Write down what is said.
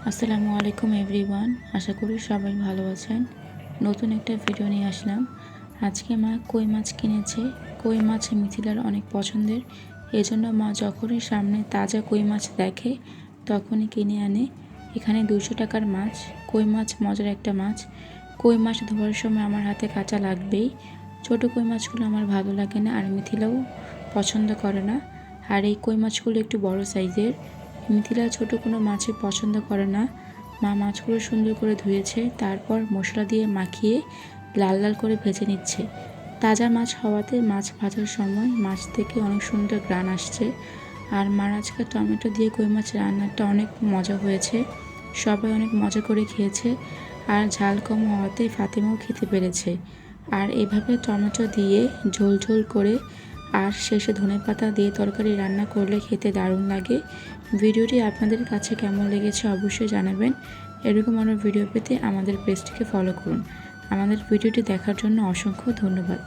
আসসালামু আলাইকুম এভরিওয়ান, আশা করি সবাই ভালো আছেন। নতুন একটা ভিডিও নিয়ে আসলাম। আজকে মা কই মাছ কিনেছে। কই মাছ মিথিলার অনেক পছন্দের, এজন্য মা যখনই সামনে তাজা কই মাছ দেখে তখনই কিনে আনে। এখানে 200 টাকার মাছ। কই মাছ মজার একটা মাছ। কই মাছ ধোয়ার সময় আমার হাতে কাঁচা লাগবেই। ছোট কই মাছগুলো আমার ভালো লাগে না, আর মিথিলাও পছন্দ করে না। আর এই কই মাছগুলো একটু বড় সাইজের। মিথিলা ছোট কোনো মাছই পছন্দ করে না। মা মাছগুলো সুন্দর করে ধুয়েছে, তারপর মশলা দিয়ে মাখিয়ে লাল লাল করে ভেজে নিচ্ছে। তাজা মাছ হওয়াতে মাছ ভাজার সময় মাছ থেকে অনেক সুন্দর ঘ্রাণ আসছে। আর মার আজকে টমেটো দিয়ে কই মাছ রান্নাটা অনেক মজা হয়েছে। সবাই অনেক মজা করে খেয়েছে। আর ঝাল কম হওয়াতে ফাতেমাও খেতে পেরেছে। আর এভাবে টমেটো দিয়ে ঝোল ঝোল করে আর শেষে ধনেপাতা দিয়ে তরকারি রান্না করলে খেতে দারুণ লাগে। ভিডিওটি আপনাদের কাছে কেমন লেগেছে অবশ্যই জানাবেন। এরকম আরও ভিডিও পেতে আমাদের পেজটিকে ফলো করুন। আমাদের ভিডিওটি দেখার জন্য অসংখ্য ধন্যবাদ।